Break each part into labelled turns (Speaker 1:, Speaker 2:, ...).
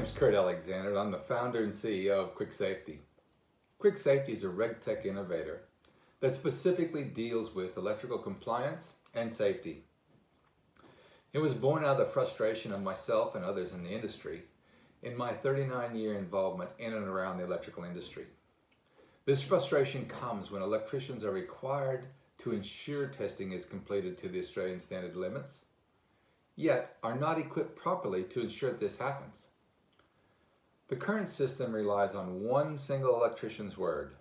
Speaker 1: name's k.alexander and I'm the founder and CEO of QuickSafety. QuickSafety is a RegTech innovator that specifically deals with electrical compliance and safety. It was born out of the frustration of myself and others in the industry in my 39-year involvement in and around the electrical industry. This frustration comes when electricians are required to ensure testing is completed to the Australian standard limits, yet are not equipped properly to ensure that this happens. The current system relies on one single electrician's word.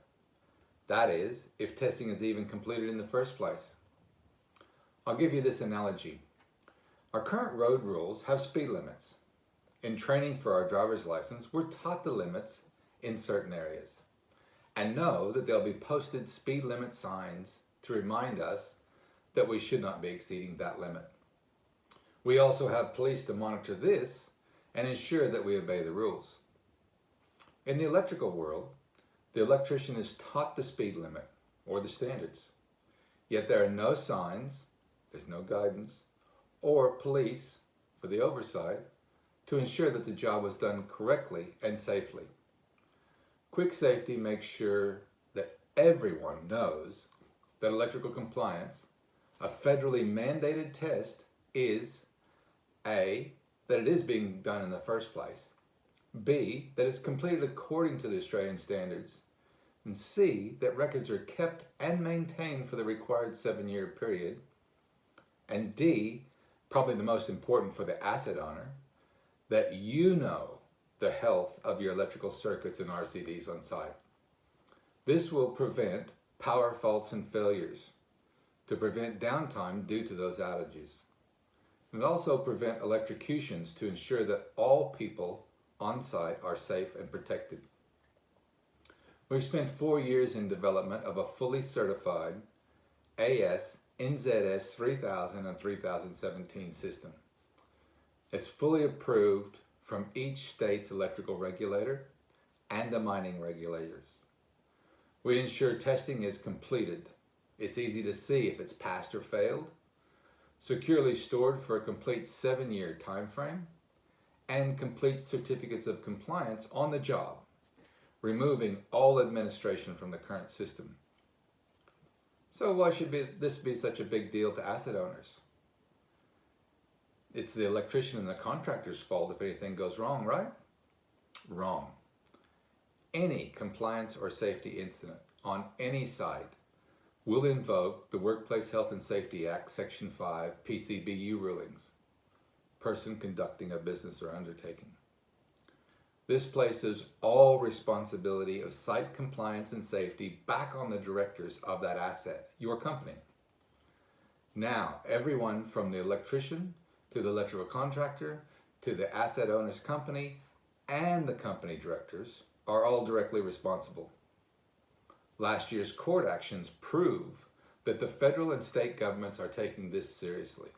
Speaker 1: That is, if testing is even completed in the first place. I'll give you this analogy. Our current road rules have speed limits. In training for our driver's license, we're taught the limits in certain areas and know that there'll be posted speed limit signs to remind us that we should not be exceeding that limit. We also have police to monitor this and ensure that we obey the rules. In the electrical world, the electrician is taught the speed limit or the standards, yet there are no signs, there's no guidance, or police for the oversight to ensure that the job was done correctly and safely. QuickSafety makes sure that everyone knows that electrical compliance, a federally mandated test, is A, that it is being done in the first place, B, that it's completed according to the Australian standards, and C, that records are kept and maintained for the required 7-year period, and D, probably the most important for the asset owner, that you know the health of your electrical circuits and RCDs on site. This will prevent power faults and failures, to prevent downtime due to those outages, and also prevent electrocutions to ensure that all people on site are safe and protected. We've spent 4 years in development of a fully certified AS NZS 3000 and 3017 system. It's fully approved from each state's electrical regulator and the mining regulators. We ensure testing is completed. It's easy to see if it's passed or failed, securely stored for a complete 7-year time frame, and complete certificates of compliance on the job, removing all administration from the current system. So why should this be such a big deal to asset owners? It's the electrician and the contractor's fault if anything goes wrong, right? Wrong. Any compliance or safety incident on any site will invoke the Workplace Health and Safety Act Section 5 PCBU rulings, person conducting a business or undertaking. This places all responsibility of site compliance and safety back on the directors of that asset, your company. Now, everyone from the electrician to the electrical contractor to the asset owner's company and the company directors are all directly responsible. Last year's court actions prove that the federal and state governments are taking this seriously.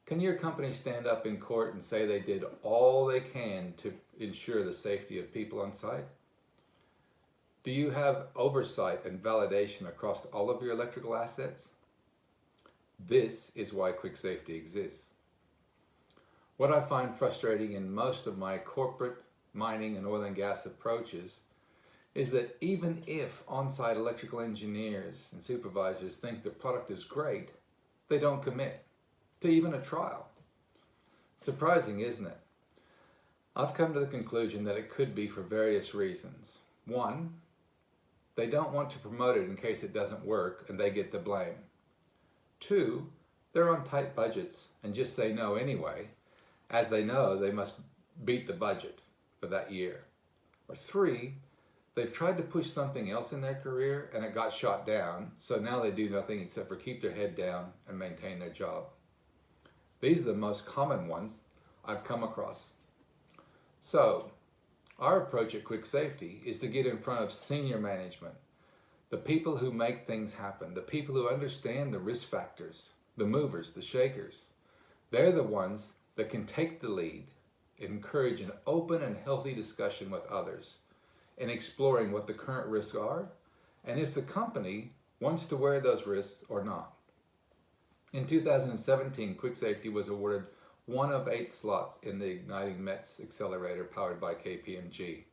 Speaker 1: Can your company stand up in court and say they did all they can to ensure the safety of people on site? Do you have oversight and validation across all of your electrical assets? This is why QuickSafety exists. What I find frustrating in most of my corporate, mining, and oil and gas approaches is that even if on-site electrical engineers and supervisors think the product is great, they don't commit to even a trial. Surprising, isn't it? I've come to the conclusion that it could be for various reasons. One, they don't want to promote it in case it doesn't work and they get the blame. Two, they're on tight budgets and just say no anyway, as they know they must beat the budget for that year. Or three, they've tried to push something else in their career and it got shot down, so now they do nothing except for keep their head down and maintain their job. These are the most common ones I've come across. So, our approach at QuickSafety is to get in front of senior management, the people who make things happen, the people who understand the risk factors, the movers, the shakers. They're the ones that can take the lead, encourage an open and healthy discussion with others, in exploring what the current risks are, and if the company wants to wear those risks or not. In 2017, QuickSafety was awarded one of 8 slots in the Igniting METS Accelerator powered by KPMG.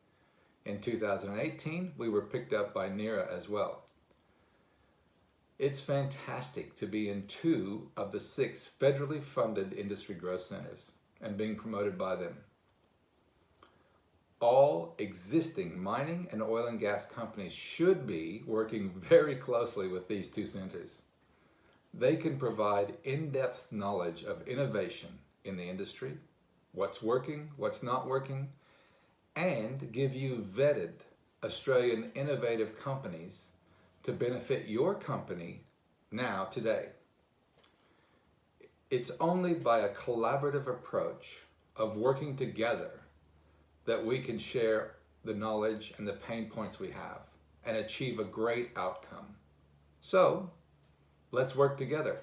Speaker 1: In 2018, we were picked up by MIRA as well. It's fantastic to be in 2 of the 6 federally funded industry growth centers and being promoted by them. All existing mining and oil and gas companies should be working very closely with these 2 centers. They can provide in-depth knowledge of innovation in the industry, what's working, what's not working, and give you vetted Australian innovative companies to benefit your company now, today. It's only by a collaborative approach of working together that we can share the knowledge and the pain points we have and achieve a great outcome. So, let's work together.